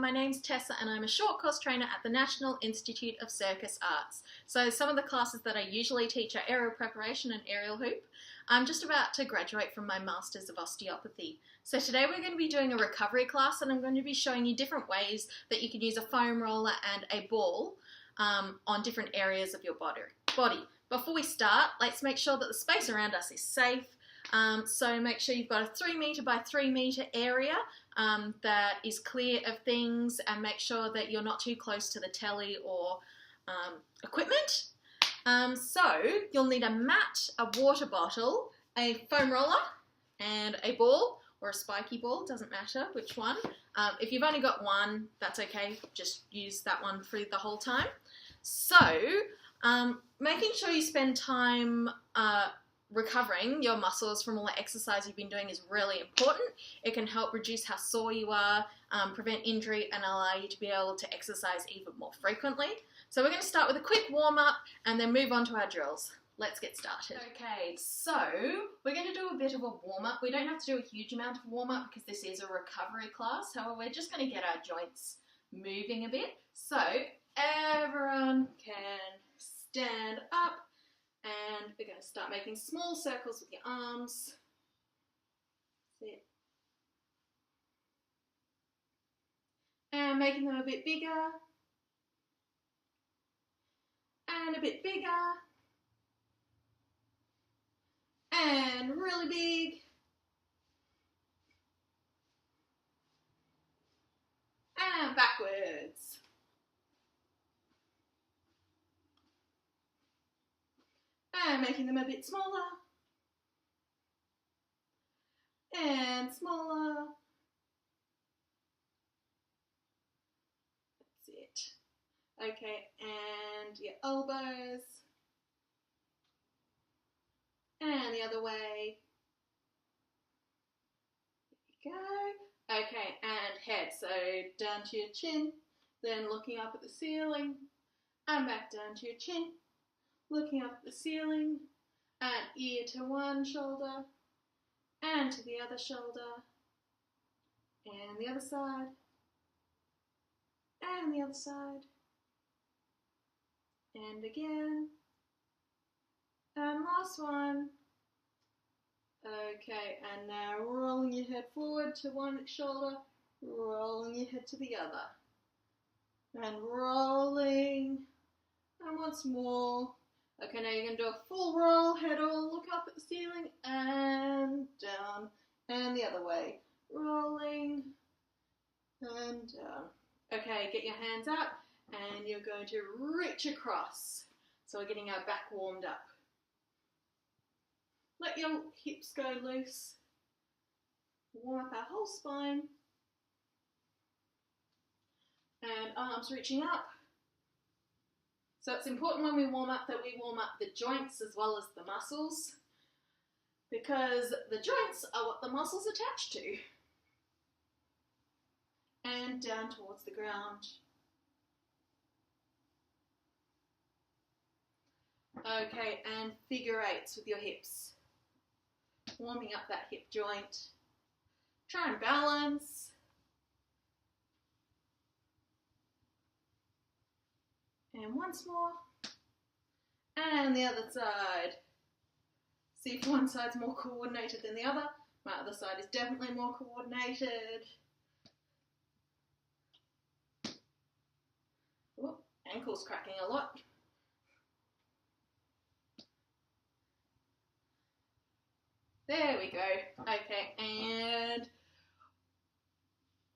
my name's Tessa and I'm a short course trainer at the National Institute of Circus Arts. So some of the classes that I usually teach are aerial preparation and aerial hoop. I'm just about to graduate from my Masters of Osteopathy. So today we're going to be doing a recovery class and I'm going to be showing you different ways that you can use a foam roller and a ball on different areas of your body. Before we start, let's make sure that the space around us is safe. So make sure you've got a 3 metre by 3 metre area that is clear of things, and make sure that you're not too close to the telly or equipment. So you'll need a mat, a water bottle, a foam roller and a ball or a spiky ball, doesn't matter which one. If you've only got one, that's okay, just use that one for the whole time. So making sure you spend time recovering your muscles from all the exercise you've been doing is really important. It can help reduce how sore you are, prevent injury, and allow you to be able to exercise even more frequently. So we're going to start with a quick warm-up and then move on to our drills. Let's get started. Okay, so we're going to do a bit of a warm-up. We don't have to do a huge amount of warm-up because this is a recovery class. However, we're just going to get our joints moving a bit. So everyone can stand up. And we're going to start making small circles with your arms. Sit. And making them a bit bigger. And a bit bigger. And really big. And backwards. And making them a bit smaller, and smaller. That's it. Okay, and your elbows, and the other way. There you go. Okay, and head. So down to your chin, then looking up at the ceiling, and back down to your chin. Looking up at the ceiling, and ear to one shoulder, and to the other shoulder, and the other side, and the other side, and again, and last one. Okay, and now rolling your head forward to one shoulder, rolling your head to the other, and rolling, and once more. Okay, now you're going to do a full roll, head all, look up at the ceiling, and down, and the other way. Rolling, and down. Okay, get your hands out, and you're going to reach across. So we're getting our back warmed up. Let your hips go loose. Warm up our whole spine. And arms reaching up. So it's important when we warm up that we warm up the joints as well as the muscles, because the joints are what the muscles attach to. And down towards the ground. Okay, and figure eights with your hips. Warming up that hip joint. Try and balance. And once more, and the other side. See if one side's more coordinated than the other. My other side is definitely more coordinated. Oh, ankle's cracking a lot. There we go. Okay, and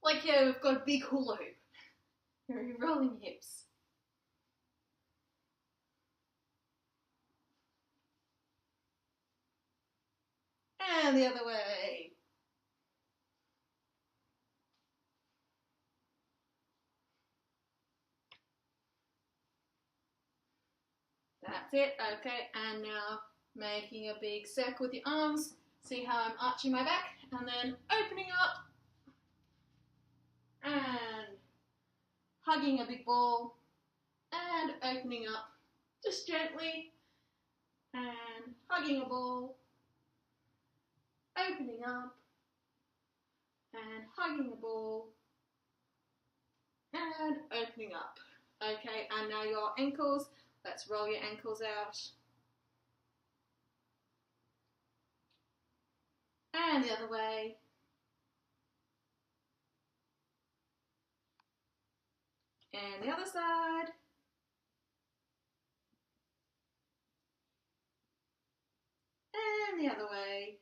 like here we've got a big hula hoop. You're rolling your hips. And the other way. That's it. Okay, and now making a big circle with your arms. See how I'm arching my back, and then opening up and hugging a big ball and opening up just gently and hugging a ball. Opening up and hugging the ball and opening up. Okay, and now your ankles, let's roll your ankles out. And the other way. And the other side. And the other way.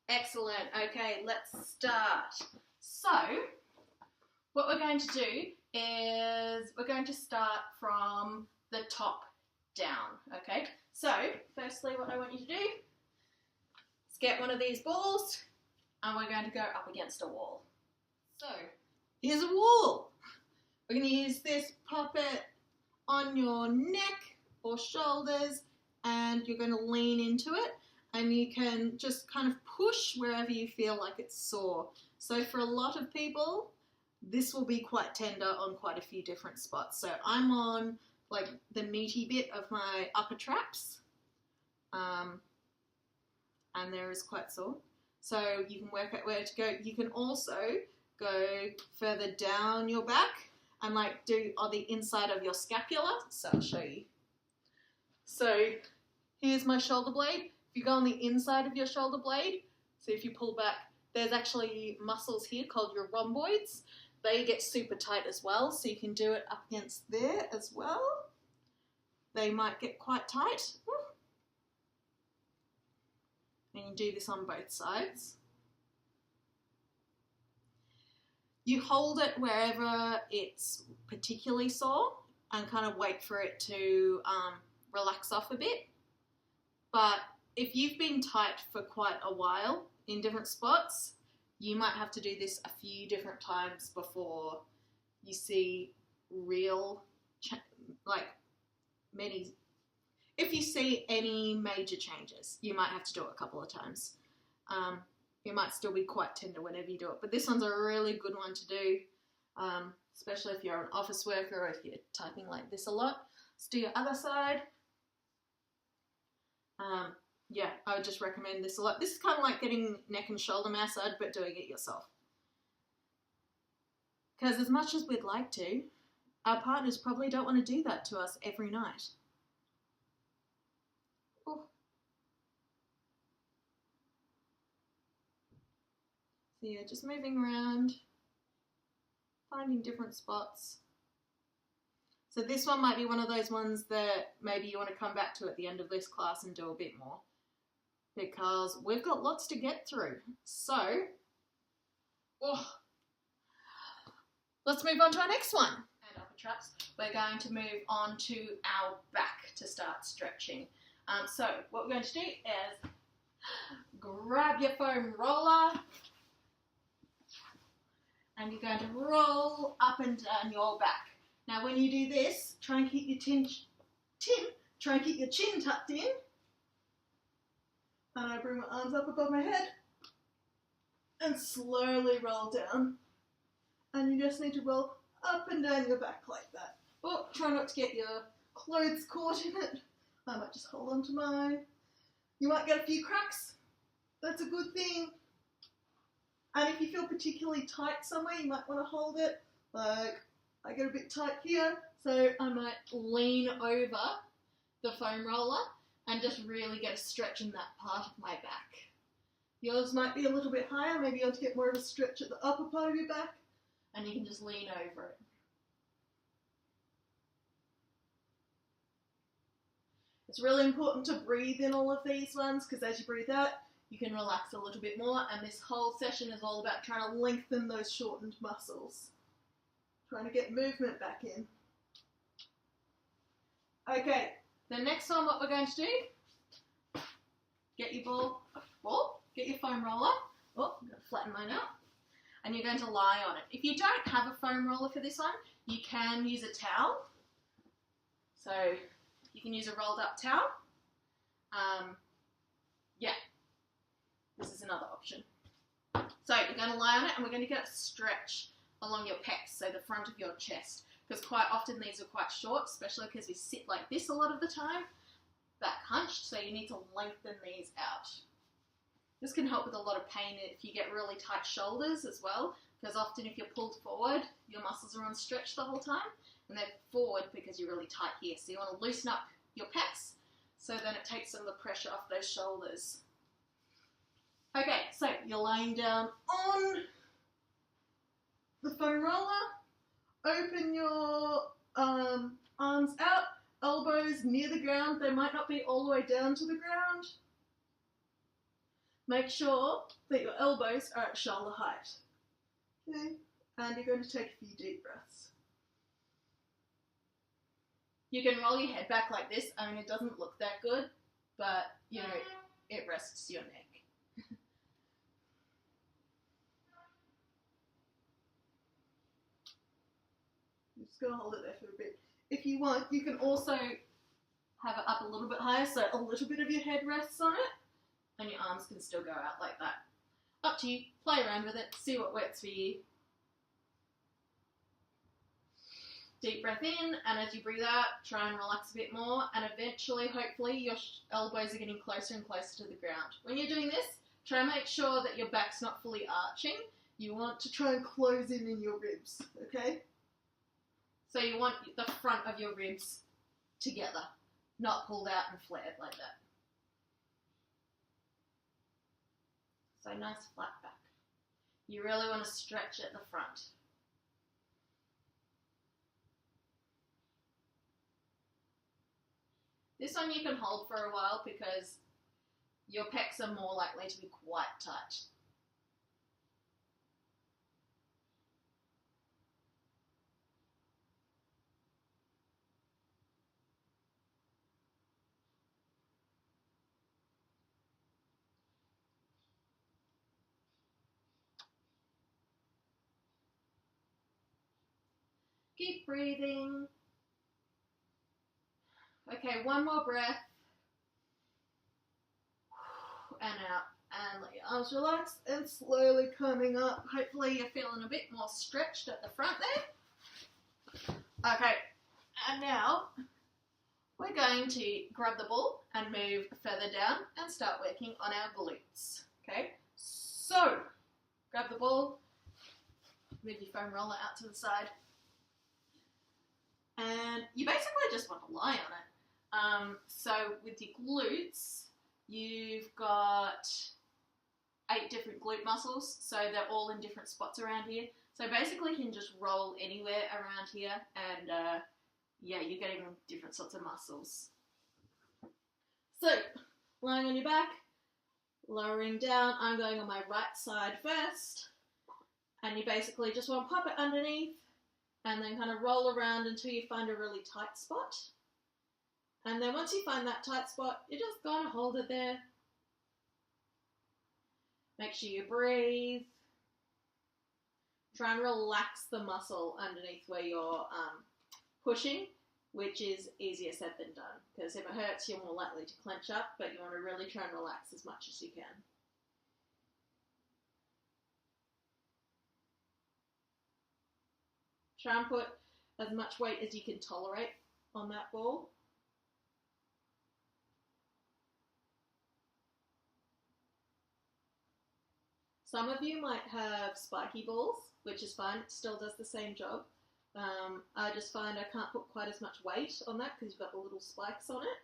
Excellent. Okay, let's start. So, what we're going to do is we're going to start from the top down. Okay, so firstly, what I want you to do is get one of these balls and we're going to go up against a wall. So, here's a wall. We're going to use this puppet on your neck or shoulders and you're going to lean into it and you can just kind of push wherever you feel like it's sore. So for a lot of people, this will be quite tender on quite a few different spots. So I'm on like the meaty bit of my upper traps and there is quite sore. So you can work out where to go. You can also go further down your back and like do on the inside of your scapula. So I'll show you. So here's my shoulder blade. If you go on the inside of your shoulder blade, so if you pull back, there's actually muscles here called your rhomboids. They get super tight as well, so you can do it up against there as well. They might get quite tight. And you do this on both sides. You hold it wherever it's particularly sore and kind of wait for it to relax off a bit. But if you've been tight for quite a while in different spots, you might have to do this a few different times before you see real, if you see any major changes, you might have to do it a couple of times. It might still be quite tender whenever you do it, but this one's a really good one to do, especially if you're an office worker or if you're typing like this a lot. Let's do your other side. Yeah, I would just recommend this a lot. This is kind of like getting neck and shoulder massage, but doing it yourself. Because as much as we'd like to, our partners probably don't want to do that to us every night. Oh. So yeah, just moving around, finding different spots. So this one might be one of those ones that maybe you want to come back to at the end of this class and do a bit more, because we've got lots to get through. So, let's move on to our next one. And upper traps, we're going to move on to our back to start stretching. So what we're going to do is grab your foam roller and you're going to roll up and down your back. Now when you do this, try and keep your chin tucked in. And I bring my arms up above my head and slowly roll down. And you just need to roll up and down your back like that. Oh, try not to get your clothes caught in it. I might just hold on to mine. You might get a few cracks. That's a good thing. And if you feel particularly tight somewhere, you might want to hold it. Like, I get a bit tight here, so I might lean over the foam roller and just really get a stretch in that part of my back. Yours might be a little bit higher, maybe you want to get more of a stretch at the upper part of your back, and you can just lean over it. It's really important to breathe in all of these ones, because as you breathe out, you can relax a little bit more, and this whole session is all about trying to lengthen those shortened muscles. Trying to get movement back in. Okay, the next one, what we're going to do, get your get your foam roller. Oh, I'm going to flatten mine out. And you're going to lie on it. If you don't have a foam roller for this one, you can use a towel. So you can use a rolled up towel. Yeah, this is another option. So you're going to lie on it and we're going to get a stretch along your pecs, so the front of your chest, because quite often these are quite short, especially because we sit like this a lot of the time, back hunched, so you need to lengthen these out. This can help with a lot of pain if you get really tight shoulders as well, because often if you're pulled forward, your muscles are on stretch the whole time, and they're forward because you're really tight here. So you want to loosen up your pecs, so then it takes some of the pressure off those shoulders. Okay, so you're lying down on the foam roller. Open your arms out, elbows near the ground. They might not be all the way down to the ground. Make sure that your elbows are at shoulder height. Okay, and you're going to take a few deep breaths. You can roll your head back like this. I mean, it doesn't look that good, but, you know, it rests your neck. I'm just going to hold it there for a bit. If you want, you can also have it up a little bit higher, so a little bit of your head rests on it, and your arms can still go out like that. Up to you. Play around with it. See what works for you. Deep breath in, and as you breathe out, try and relax a bit more, and eventually, hopefully, your elbows are getting closer and closer to the ground. When you're doing this, try and make sure that your back's not fully arching. You want to try and close in your ribs, okay? So you want the front of your ribs together, not pulled out and flared like that. So nice flat back. You really want to stretch at the front. This one you can hold for a while because your pecs are more likely to be quite tight. Keep breathing. Okay, one more breath. And out. And let your arms relax and slowly coming up. Hopefully you're feeling a bit more stretched at the front there. Okay, and now we're going to grab the ball and move further down and start working on our glutes. Okay, so grab the ball, move your foam roller out to the side, and you basically just want to lie on it. So with your glutes, you've got 8 different glute muscles, so they're all in different spots around here. So basically you can just roll anywhere around here, and yeah, you're getting different sorts of muscles. So, lying on your back, lowering down, I'm going on my right side first, and you basically just want to pop it underneath, and then kind of roll around until you find a really tight spot. And then once you find that tight spot, you're just going to hold it there. Make sure you breathe. Try and relax the muscle underneath where you're pushing, which is easier said than done. Because if it hurts, you're more likely to clench up, but you want to really try and relax as much as you can. Try and put as much weight as you can tolerate on that ball. Some of you might have spiky balls, which is fine, it still does the same job. I just find I can't put quite as much weight on that because you've got the little spikes on it.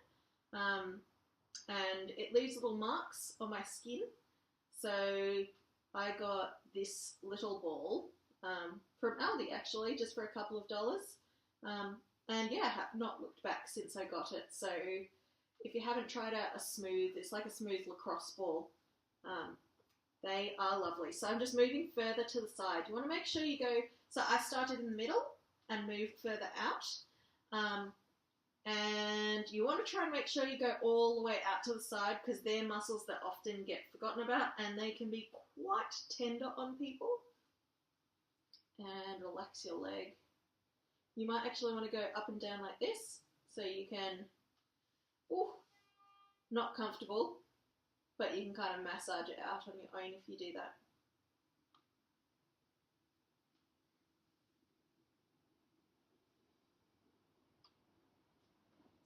And it leaves little marks on my skin. So I got this little ball from Aldi actually, just for a couple of dollars. And yeah, I have not looked back since I got it. So if you haven't tried out it's like a smooth lacrosse ball. They are lovely. So I'm just moving further to the side. You want to make sure you go, so I started in the middle and moved further out. And you want to try and make sure you go all the way out to the side because they're muscles that often get forgotten about and they can be quite tender on people. And relax your leg. You might actually want to go up and down like this so you can, not comfortable, but you can kind of massage it out on your own if you do that.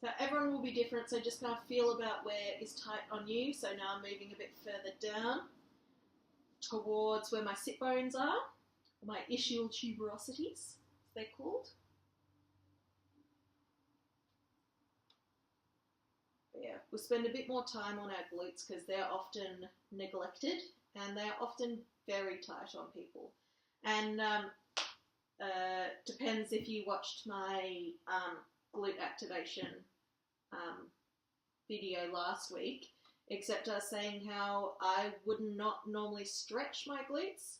So everyone will be different, so just kind of feel about where is tight on you. So now I'm moving a bit further down towards where my sit bones are, my ischial tuberosities, as they're called. But yeah, we'll spend a bit more time on our glutes because they're often neglected and they're often very tight on people. And depends if you watched my glute activation video last week, except I was saying how I would not normally stretch my glutes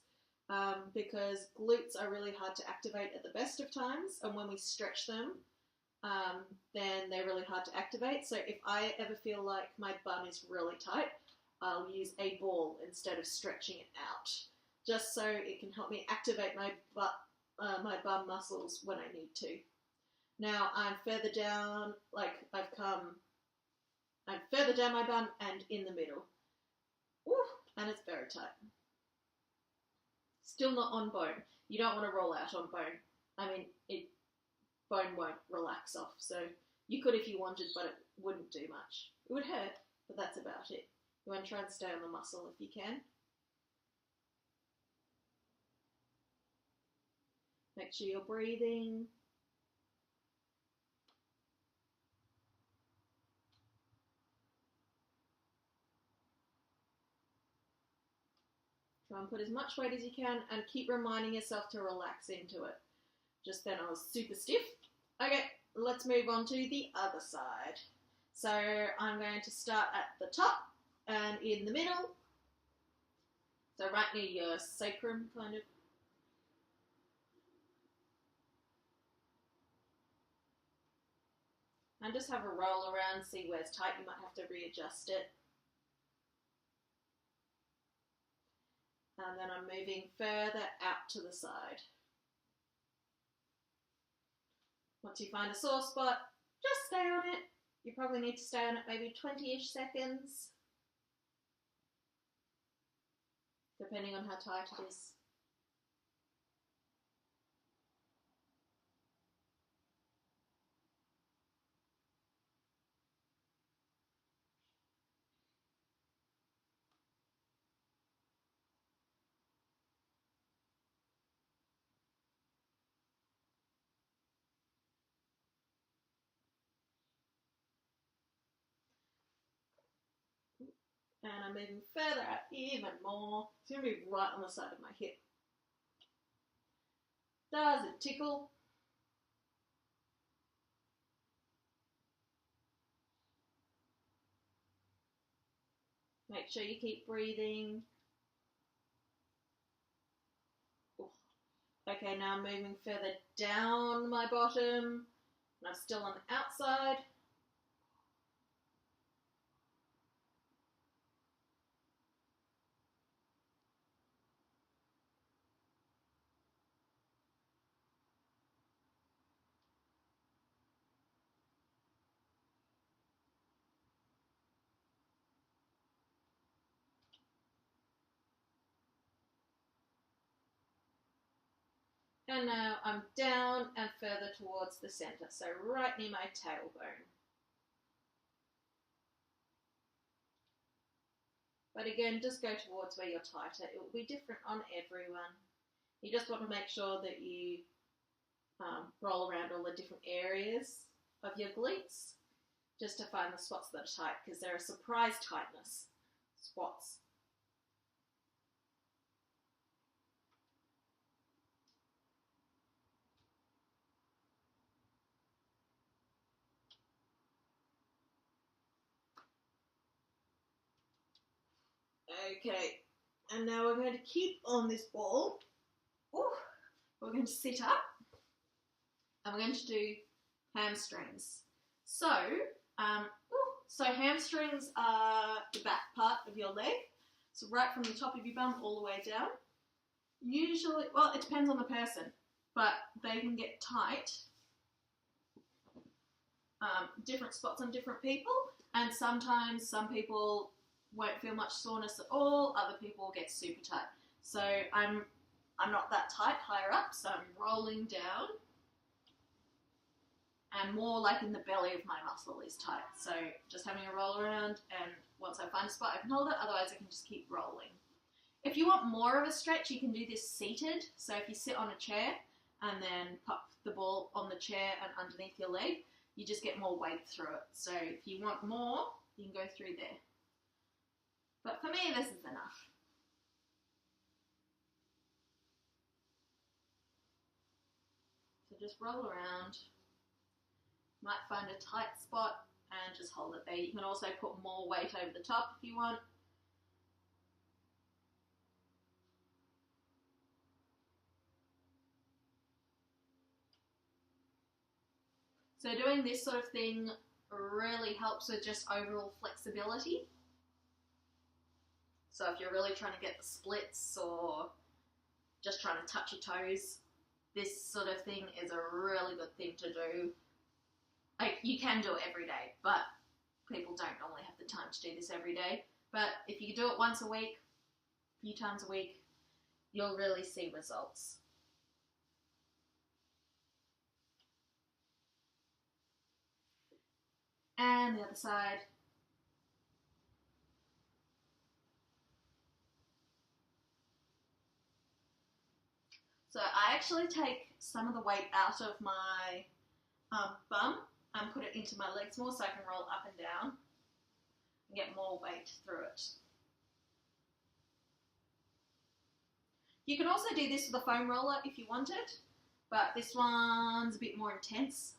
because glutes are really hard to activate at the best of times, and when we stretch them, then they're really hard to activate. So if I ever feel like my bum is really tight, I'll use a ball instead of stretching it out, just so it can help me activate my bum muscles when I need to. Now I'm further down, like I'm further down my bum and in the middle. Ooh, and it's very tight. Still not on bone. You don't want to roll out on bone. I mean, bone won't relax off. So you could if you wanted, but it wouldn't do much. It would hurt, but that's about it. You want to try and stay on the muscle if you can. Make sure you're breathing. Try and put as much weight as you can and keep reminding yourself to relax into it. Just then I was super stiff. Okay, let's move on to the other side. So I'm going to start at the top and in the middle. So right near your sacrum, kind of. And just have a roll around, see where it's tight. You might have to readjust it. And then I'm moving further out to the side. Once you find a sore spot, just stay on it. You probably need to stay on it maybe 20-ish seconds, depending on how tight it is. And I'm moving further out even more. It's going to be right on the side of my hip. Does it tickle? Make sure you keep breathing. Okay, now I'm moving further down my bottom. And I'm still on the outside. And now I'm down and further towards the center, so right near my tailbone. But again, just go towards where you're tighter. It will be different on everyone. You just want to make sure that you roll around all the different areas of your glutes just to find the spots that are tight, because they're a surprise tightness spots. Okay, and now we're going to keep on this ball. Ooh, we're going to sit up and we're going to do hamstrings. So hamstrings are the back part of your leg. So right from the top of your bum all the way down. Usually, well, it depends on the person, but they can get tight. Different spots on different people, and sometimes some people won't feel much soreness at all, other people get super tight. So I'm not that tight higher up, so I'm rolling down. and more like in the belly of my muscle is tight. So just having a roll around, and once I find a spot I can hold it, otherwise I can just keep rolling. If you want more of a stretch, you can do this seated. So if you sit on a chair and then pop the ball on the chair and underneath your leg, you just get more weight through it. So if you want more, you can go through there. But for me, this is enough. So just roll around. Might find a tight spot and just hold it there. You can also put more weight over the top if you want. So doing this sort of thing really helps with just overall flexibility. So if you're really trying to get the splits or just trying to touch your toes, this sort of thing is a really good thing to do. Like, you can do it every day, but people don't normally have the time to do this every day. But if you do it once a week, a few times a week, you'll really see results. And the other side. So I actually take some of the weight out of my bum and put it into my legs more so I can roll up and down and get more weight through it. You can also do this with a foam roller if you wanted, but this one's a bit more intense.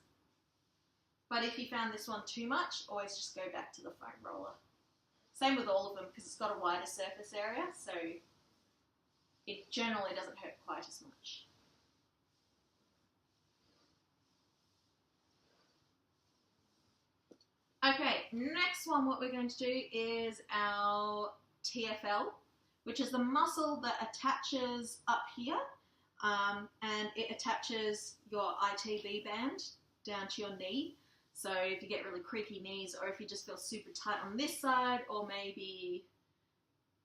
But if you found this one too much, always just go back to the foam roller. Same with all of them because it's got a wider surface area, so it generally doesn't hurt quite as much. Okay, next one what we're going to do is our TFL, which is the muscle that attaches up here, and it attaches your ITB band down to your knee. So if you get really creaky knees, or if you just feel super tight on this side, or maybe,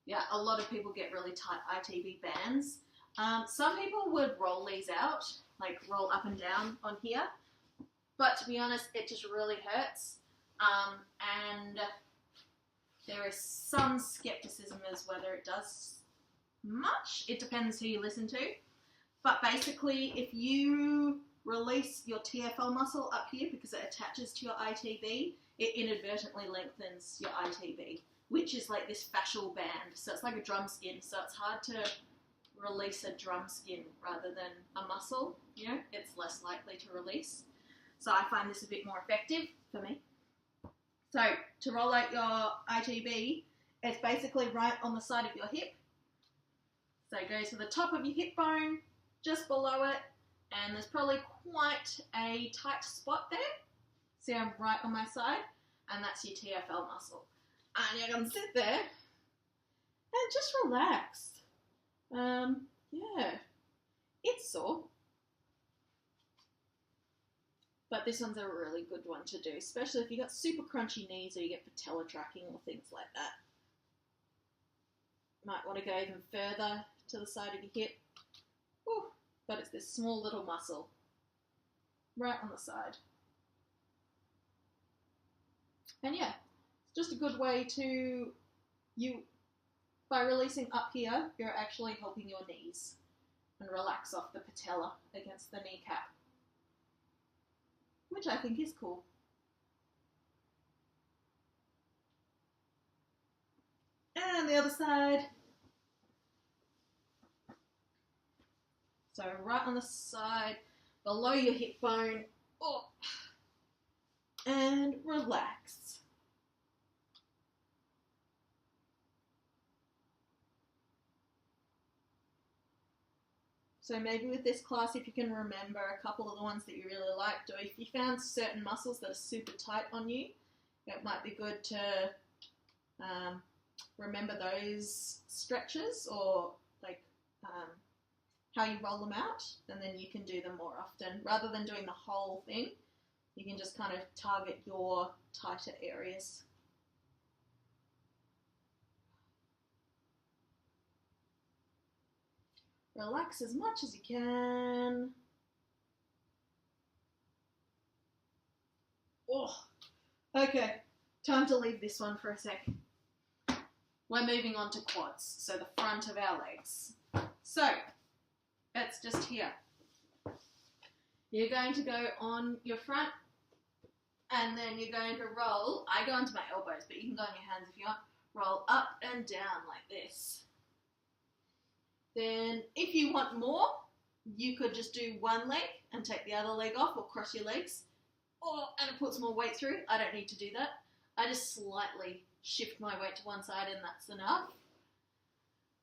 yeah, a lot of people get really tight ITB bands. Some people would roll these out, like roll up and down on here, but to be honest, it just really hurts. And there is some skepticism as whether it does much. It depends who you listen to. But basically, if you release your TFL muscle up here because it attaches to your ITB, it inadvertently lengthens your ITB, which is like this fascial band. So it's like a drum skin. So it's hard to release a drum skin rather than a muscle. You know, it's less likely to release. So I find this a bit more effective for me. So to roll out your ITB, it's basically right on the side of your hip. So it goes to the top of your hip bone, just below it, and there's probably quite a tight spot there. See, I'm right on my side, and that's your TFL muscle. And you're going to sit there and just relax. Yeah, it's sore. But this one's a really good one to do, especially if you've got super crunchy knees or you get patella tracking or things like that. Might want to go even further to the side of your hip. Ooh, but it's this small little muscle right on the side. And yeah, it's just a good way to, by releasing up here, you're actually helping your knees and relax off the patella against the kneecap, which I think is cool. And the other side. So right on the side, below your hip bone. Oh, and relax. So maybe with this class, if you can remember a couple of the ones that you really liked, or if you found certain muscles that are super tight on you, it might be good to remember those stretches, or like how you roll them out, and then you can do them more often. Rather than doing the whole thing, you can just kind of target your tighter areas. Relax as much as you can. Okay, time to leave this one for a sec. We're moving on to quads, so the front of our legs. So, it's just here. You're going to go on your front, and then you're going to roll. I go onto my elbows, but you can go on your hands if you want. Roll up and down like this. Then, if you want more, you could just do one leg and take the other leg off, or cross your legs. And it puts more weight through. I don't need to do that. I just slightly shift my weight to one side and that's enough.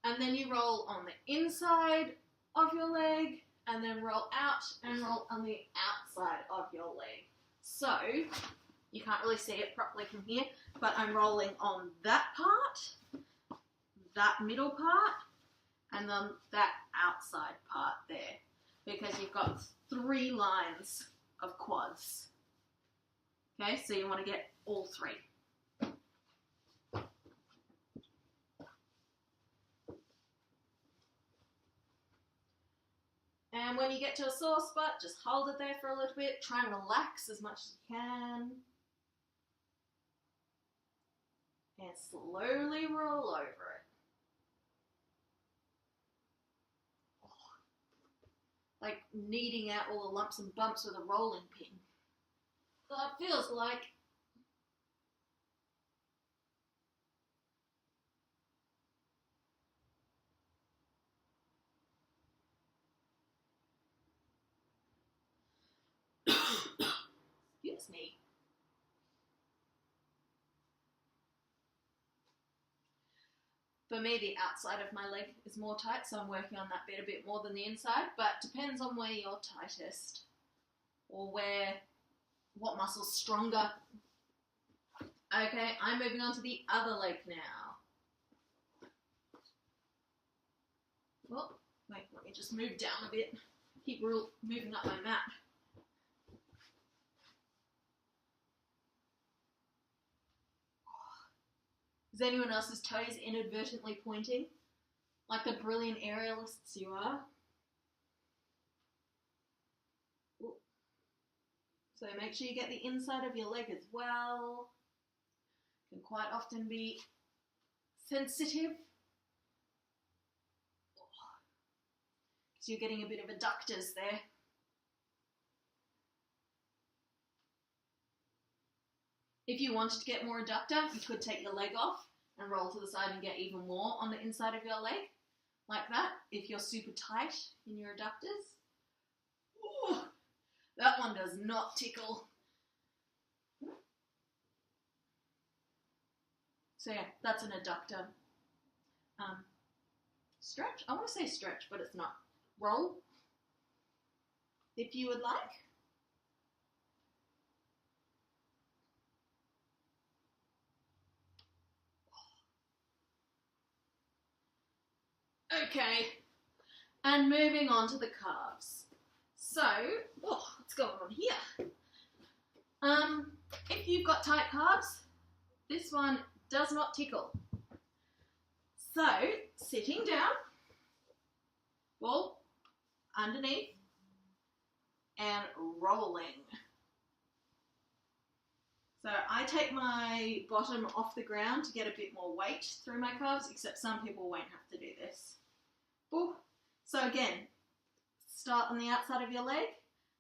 And then you roll on the inside of your leg and then roll out and roll on the outside of your leg. So, you can't really see it properly from here, but I'm rolling on that part, that middle part, and then that outside part there, because you've got 3 lines of quads. Okay, so you want to get all 3. And when you get to a sore spot, just hold it there for a little bit. Try and relax as much as you can. And slowly roll over it. Like kneading out all the lumps and bumps with a rolling pin. That feels like. Excuse me. For me, the outside of my leg is more tight, so I'm working on that bit a bit more than the inside, but depends on where you're tightest or what muscle's stronger. Okay, I'm moving on to the other leg now. Well, wait, let me just move down a bit. Keep moving up my mat. Is anyone else's toes inadvertently pointing? Like the brilliant aerialists you are? Ooh. So make sure you get the inside of your leg as well. Can quite often be sensitive. So you're getting a bit of adductors there. If you wanted to get more adductor, you could take your leg off and roll to the side and get even more on the inside of your leg, like that, if you're super tight in your adductors. Ooh, that one does not tickle. So yeah, that's an adductor. Stretch? I want to say stretch, but it's not. Roll, if you would like. Okay, and moving on to the calves. So, what's going on here? If you've got tight calves, this one does not tickle. So, sitting down, ball underneath, and rolling. So I take my bottom off the ground to get a bit more weight through my calves, except some people won't have to do this. Ooh. So again, start on the outside of your leg,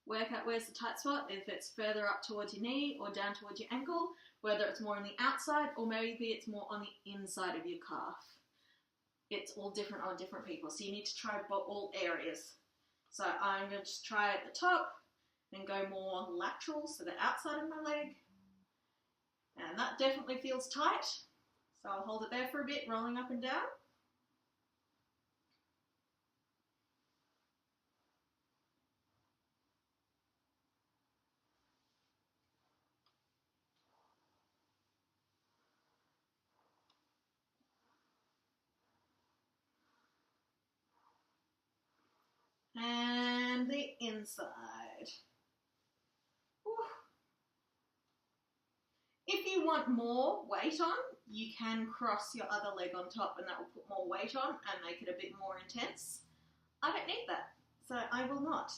work out where's the tight spot, if it's further up towards your knee or down towards your ankle, whether it's more on the outside or maybe it's more on the inside of your calf. It's all different on different people, so you need to try all areas. So I'm going to just try at the top and go more lateral, so the outside of my leg. And that definitely feels tight. So I'll hold it there for a bit, rolling up and down. And the inside. Whew. If you want more weight on, you can cross your other leg on top and that will put more weight on and make it a bit more intense. I don't need that, so I will not.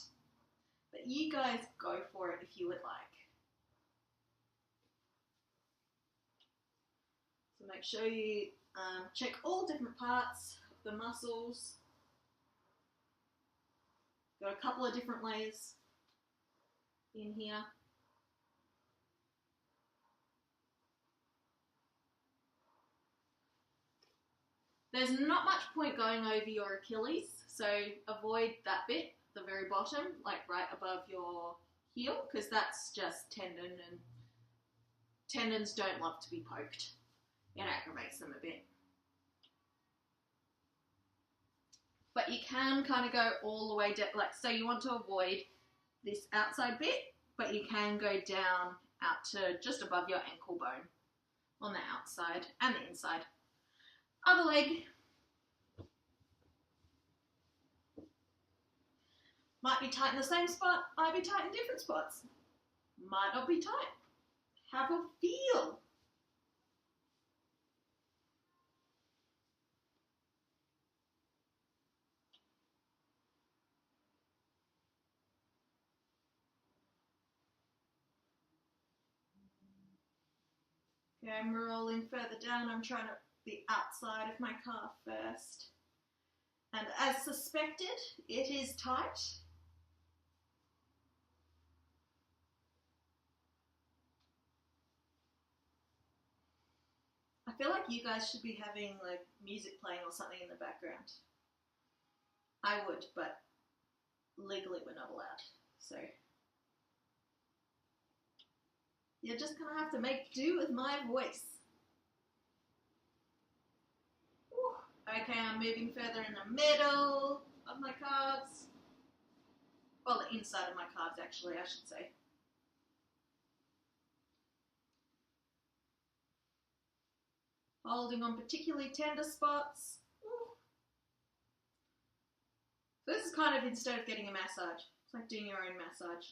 But you guys go for it if you would like. So make sure you check all different parts of the muscles. Got a couple of different layers in here. There's not much point going over your Achilles, so avoid that bit, the very bottom, like right above your heel, because that's just tendon, and tendons don't love to be poked. It aggravates them a bit. But you can kind of go all the way down, like, so you want to avoid this outside bit, but you can go down out to just above your ankle bone on the outside and the inside. Other leg. Might be tight in the same spot, might be tight in different spots. Might not be tight. Have a feel. Okay, I'm rolling further down. I'm trying to the outside of my calf first. And as suspected, it is tight. I feel like you guys should be having like music playing or something in the background. I would, but legally we're not allowed. So you're just gonna have to make do with my voice. Okay, I'm moving further in the middle of my calves. Well, the inside of my calves, actually, I should say. Holding on particularly tender spots. Ooh. So this is kind of instead of getting a massage, it's like doing your own massage.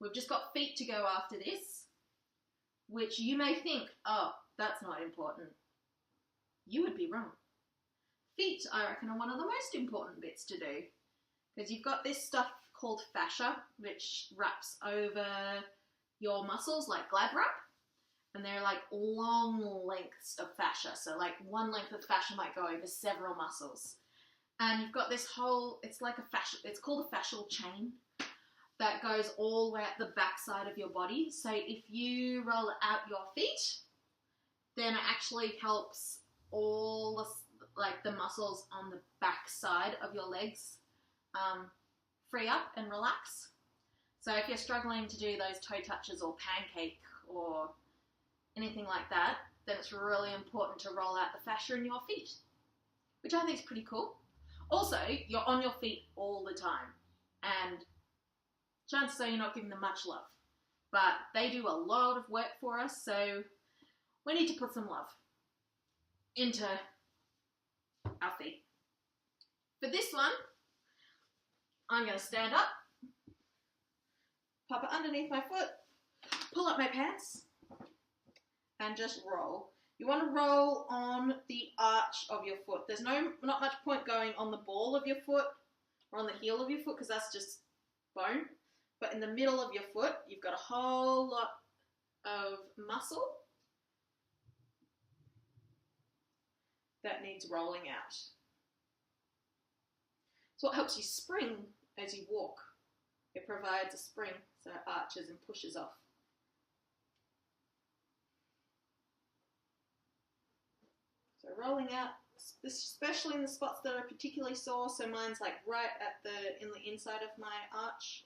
We've just got feet to go after this, which you may think, oh, that's not important. You would be wrong. Feet, I reckon, are one of the most important bits to do, because you've got this stuff called fascia, which wraps over your muscles like glad wrap, and they're like long lengths of fascia. So like one length of fascia might go over several muscles. And you've got this whole, it's like a fascia, it's called a fascial chain that goes all the way at the back side of your body. So if you roll out your feet, then it actually helps all the, like the muscles on the back side of your legs free up and relax. So if you're struggling to do those toe touches or pancake or anything like that, then it's really important to roll out the fascia in your feet, which I think is pretty cool. Also, you're on your feet all the time, and chances are you're not giving them much love, but they do a lot of work for us, so we need to put some love into our feet. For this one, I'm going to stand up, pop it underneath my foot, pull up my pants, and just roll. You want to roll on the arch of your foot. There's not much point going on the ball of your foot or on the heel of your foot, because that's just bone. But in the middle of your foot, you've got a whole lot of muscle that needs rolling out. So it helps you spring as you walk. It provides a spring, so it arches and pushes off. So rolling out, especially in the spots that are particularly sore. So mine's like right at in the inside of my arch.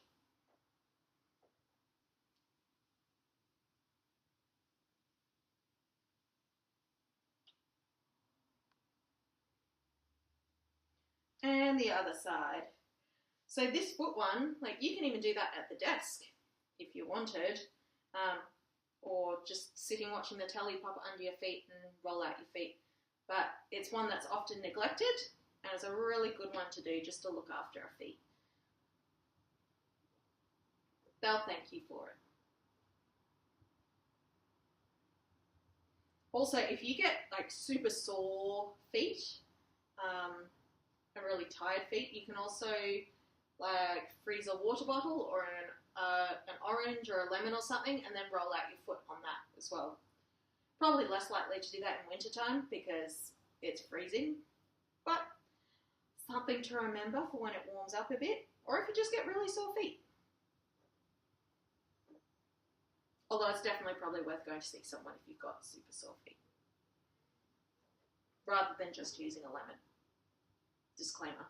And the other side. So this foot one, like you can even do that at the desk if you wanted, or just sitting watching the telly, pop it under your feet and roll out your feet. But it's one that's often neglected, and it's a really good one to do just to look after our feet. They'll thank you for it. Also, if you get like super sore feet, and really tired feet, you can also like freeze a water bottle or an orange or a lemon or something, and then roll out your foot on that as well. Probably less likely to do that in wintertime because it's freezing, but something to remember for when it warms up a bit, or if you just get really sore feet. Although it's definitely probably worth going to see someone if you've got super sore feet, rather than just using a lemon. Disclaimer.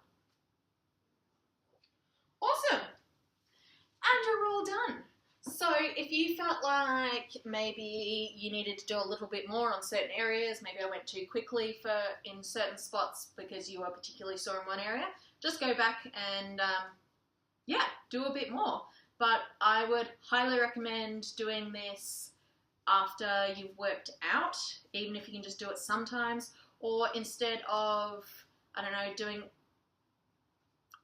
Awesome! And you're all done. So if you felt like maybe you needed to do a little bit more on certain areas, maybe I went too quickly in certain spots because you were particularly sore in one area, just go back and do a bit more. But I would highly recommend doing this after you've worked out, even if you can just do it sometimes, or instead of, I don't know, doing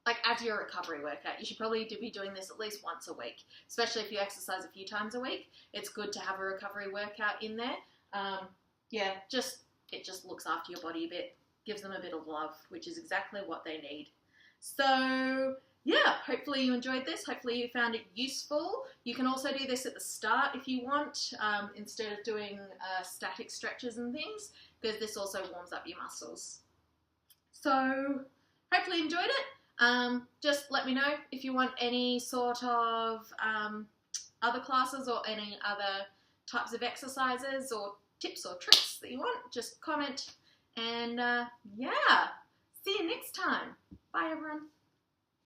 like as your recovery workout. You should probably be doing this at least once a week, especially if you exercise a few times a week. It's good to have a recovery workout in there. It just looks after your body a bit, gives them a bit of love, which is exactly what they need. So yeah, hopefully you enjoyed this. Hopefully you found it useful. You can also do this at the start if you want, instead of doing static stretches and things, because this also warms up your muscles. So hopefully you enjoyed it. Just let me know if you want any sort of other classes or any other types of exercises or tips or tricks that you want. Just comment and see you next time. Bye everyone.